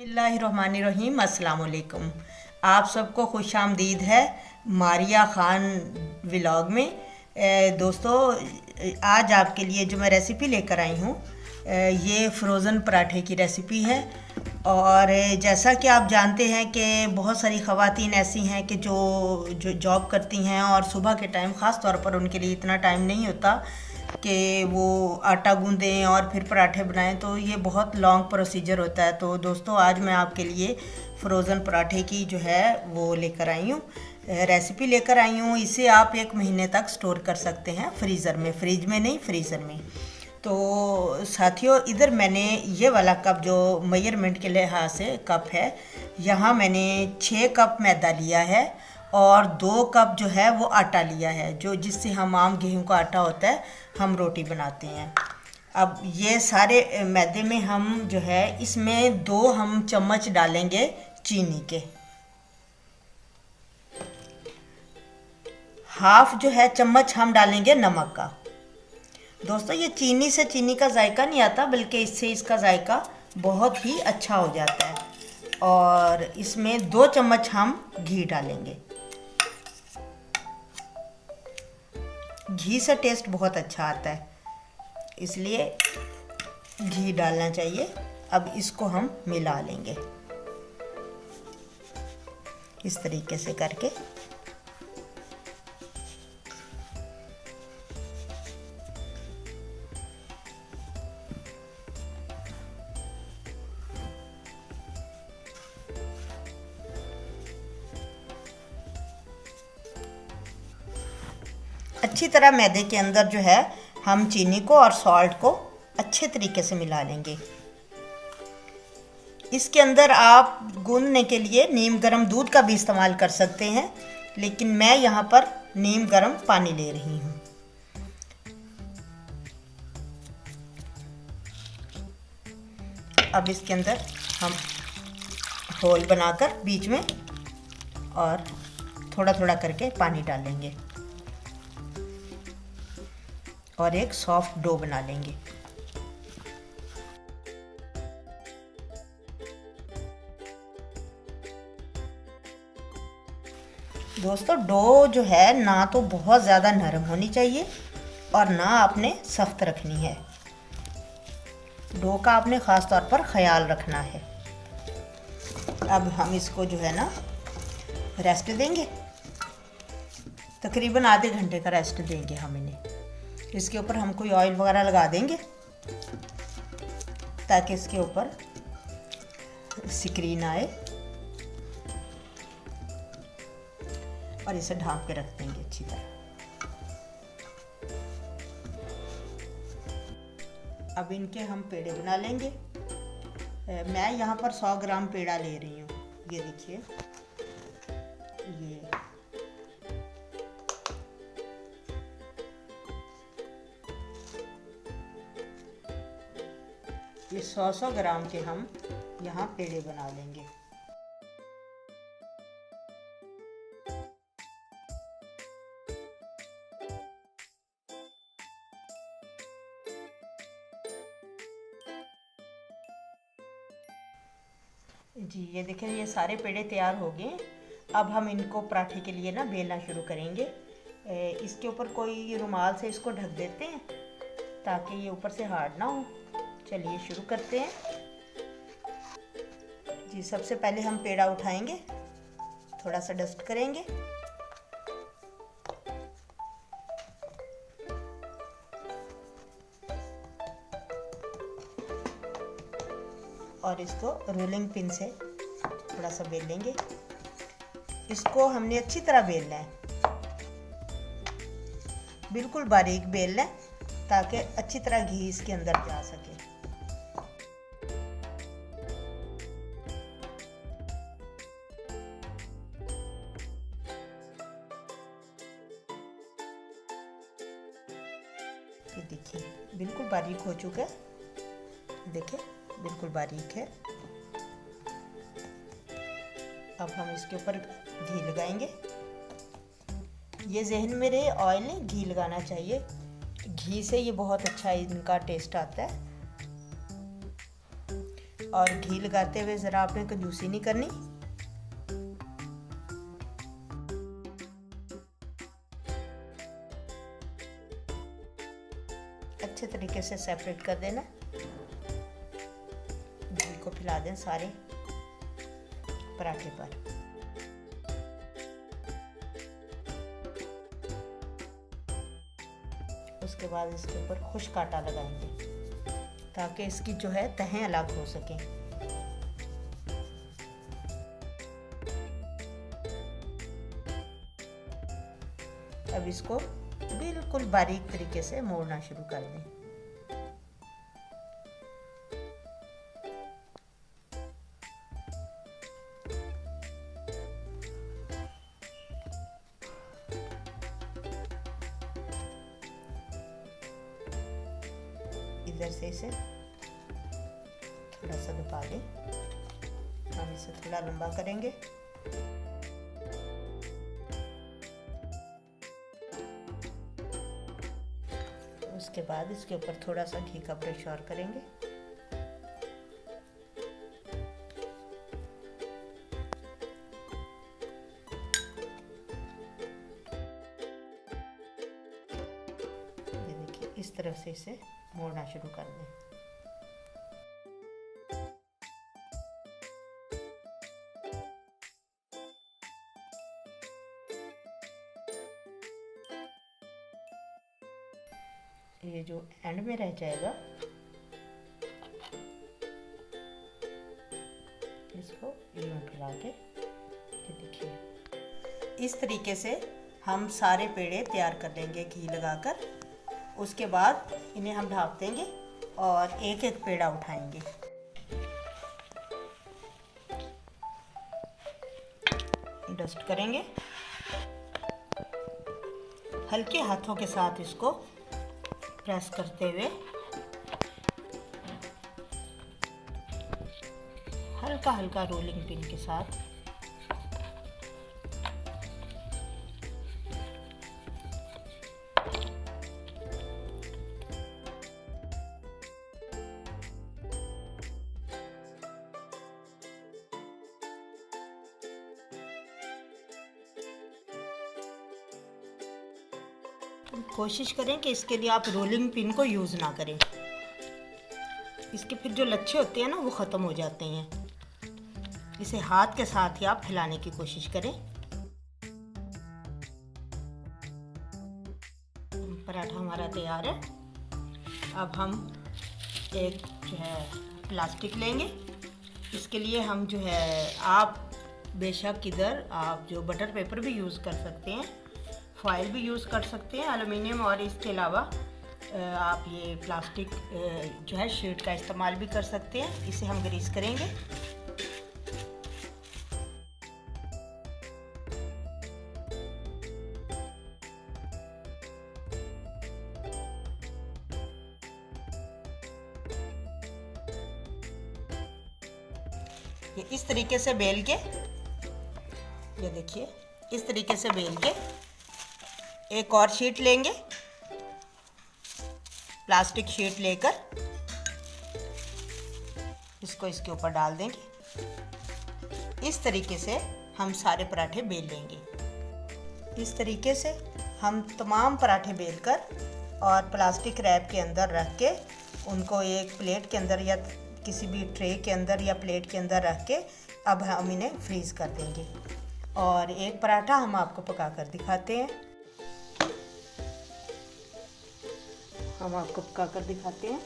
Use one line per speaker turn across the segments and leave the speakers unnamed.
बिस्मिल्लाहिर्रहमानिर्रहीम, अस्सलाम वालेकुम। आप सबको खुश आमदीद है मारिया ख़ान व्लॉग में। दोस्तों, आज आपके लिए जो मैं रेसिपी लेकर आई हूँ, ये फ्रोज़न पराठे की रेसिपी है। और जैसा कि आप जानते हैं कि बहुत सारी ख़वातीन ऐसी हैं कि जो जो जॉब करती हैं और सुबह के टाइम ख़ास तौर पर उनके लिए इतना टाइम नहीं होता कि वो आटा गूँदें और फिर पराठे बनाएं, तो ये बहुत लॉन्ग प्रोसीजर होता है। तो दोस्तों, आज मैं आपके लिए फ्रोज़न पराठे की जो है वो लेकर आई हूँ, रेसिपी लेकर आई हूँ। इसे आप 1 महीने तक स्टोर कर सकते हैं फ्रीज़र में, फ्रिज में नहीं, फ्रीज़र में। तो साथियों, इधर मैंने ये वाला कप जो मेजरमेंट के लिहाज से कप है, यहाँ मैंने 6 कप मैदा लिया है और 2 कप जो है वो आटा लिया है, जो जिससे हम आम गेहूं का आटा होता है, हम रोटी बनाते हैं। अब ये सारे मैदे में हम जो है इसमें 2 हम चम्मच डालेंगे चीनी के, हाफ जो है चम्मच हम डालेंगे नमक का। दोस्तों, ये चीनी से चीनी का जायका नहीं आता, बल्कि इससे इसका जायका बहुत ही अच्छा हो जाता है। और इसमें 2 चम्मच हम घी डालेंगे। घी से टेस्ट बहुत अच्छा आता है, इसलिए घी डालना चाहिए। अब इसको हम मिला लेंगे इस तरीके से करके। अच्छी तरह मैदे के अंदर जो है हम चीनी को और सॉल्ट को अच्छे तरीके से मिला लेंगे। इसके अंदर आप गूंदने के लिए नीम गर्म दूध का भी इस्तेमाल कर सकते हैं, लेकिन मैं यहाँ पर नीम गर्म पानी ले रही हूँ। अब इसके अंदर हम होल बनाकर बीच में और थोड़ा थोड़ा करके पानी डालेंगे और एक सॉफ्ट डो बना लेंगे। दोस्तों, डो जो है ना तो बहुत ज़्यादा नरम होनी चाहिए और ना आपने सख्त रखनी है। डो का आपने ख़ास तौर पर ख़याल रखना है। अब हम इसको जो है ना रेस्ट देंगे, तकरीबन आधे घंटे का रेस्ट देंगे हम इन्हें। इसके ऊपर हम कोई ऑयल वगैरह लगा देंगे ताकि इसके ऊपर स्क्रीन आए, और इसे ढाँप के रख देंगे अच्छी तरह। अब इनके हम पेड़े बना लेंगे। मैं यहाँ पर 100 ग्राम पेड़ा ले रही हूँ। ये देखिए, ये 100 ग्राम के हम यहाँ पेड़े बना लेंगे। जी, ये देखिए, ये सारे पेड़े तैयार हो गए। अब हम इनको पराठे के लिए ना बेलना शुरू करेंगे। इसके ऊपर कोई रुमाल से इसको ढक देते हैं ताकि ये ऊपर से हार्ड ना हो। चलिए शुरू करते हैं। जी, सबसे पहले हम पेड़ा उठाएंगे, थोड़ा सा डस्ट करेंगे, और इसको रोलिंग पिन से थोड़ा सा बेल लेंगे। इसको हमने अच्छी तरह बेलना है, बिल्कुल बारीक बेलना है ताकि अच्छी तरह घी इसके अंदर जा सके। ये देखिए, बिल्कुल बारीक हो चुका है। देखिए, बिल्कुल बारीक है। अब हम इसके ऊपर घी लगाएंगे। ये जहन में रहे, ऑयल नहीं, घी लगाना चाहिए। घी से ये बहुत अच्छा इनका टेस्ट आता है। और घी लगाते हुए ज़रा आपने कंजूसी नहीं करनी। अच्छे तरीके से सेपरेट कर देना। घी को फैला दें सारे पराठे पर। उसके बाद इसके ऊपर खुश्क आटा लगाएंगे ताकि इसकी जो है तहें अलग हो सकें। अब इसको बिल्कुल बारीक तरीके से मोड़ना शुरू कर दें। इधर से इसे थोड़ा सा दबा दें। हम इसे थोड़ा लंबा करेंगे। उसके बाद इसके ऊपर थोड़ा सा घी का ब्रश और करेंगे। ये देखिए, इस तरह से इसे मोड़ना शुरू कर दें। ये जो एंड में रह जाएगा इसको यूं फैला के, ये देखिए इस तरीके से हम सारे पेड़े तैयार कर लेंगे घी लगाकर। उसके बाद इन्हें हम ढाँप देंगे और एक एक पेड़ा उठाएंगे। डस्ट करेंगे हल्के हाथों के साथ, इसको प्रेस करते हुए हल्का हल्का रोलिंग पिन के साथ। कोशिश करें कि इसके लिए आप रोलिंग पिन को यूज़ ना करें। इसके फिर जो लच्छे होते हैं ना वो ख़त्म हो जाते हैं। इसे हाथ के साथ ही आप फैलाने की कोशिश करें। पराठा हमारा तैयार है। अब हम एक जो है प्लास्टिक लेंगे। इसके लिए हम जो है, आप बेशक इधर आप जो बटर पेपर भी यूज़ कर सकते हैं, फॉइल भी यूज़ कर सकते हैं, एलुमिनियम, और इसके अलावा आप ये प्लास्टिक जो है शीट का इस्तेमाल भी कर सकते हैं। इसे हम ग्रीस करेंगे। ये इस तरीके से बेल के, ये देखिए इस तरीके से बेल के एक और शीट लेंगे, प्लास्टिक शीट लेकर इसको इसके ऊपर डाल देंगे। इस तरीके से हम सारे पराठे बेल लेंगे। इस तरीके से हम तमाम पराठे बेलकर और प्लास्टिक रैप के अंदर रख के उनको एक प्लेट के अंदर या किसी भी ट्रे के अंदर या प्लेट के अंदर रख के अब हम इन्हें फ्रीज कर देंगे। और एक पराठा हम आपको पका कर दिखाते हैं। हम आपको पका कर दिखाते हैं।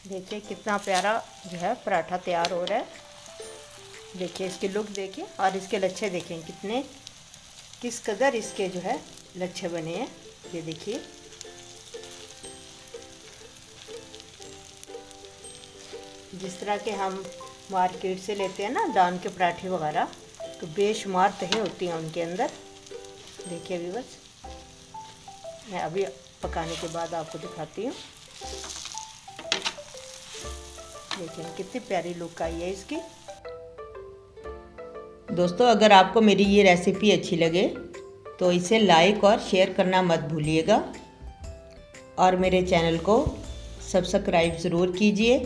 देखिए कितना प्यारा जो है पराठा तैयार हो रहा है। देखिए इसकी लुक देखिए और इसके लच्छे देखें कितने, किस कदर इसके जो है लच्छे बने हैं। ये देखिए जिस तरह के हम मार्केट से लेते हैं ना दान के पराठे वगैरह, तो बेशुमार तहें होती हैं उनके अंदर। देखिए अभी बस मैं अभी पकाने के बाद आपको दिखाती हूँ। देखिए कितनी प्यारी लुक आई है इसकी। दोस्तों अगर आपको मेरी ये रेसिपी अच्छी लगे तो इसे लाइक और शेयर करना मत भूलिएगा और मेरे चैनल को सब्सक्राइब ज़रूर कीजिए।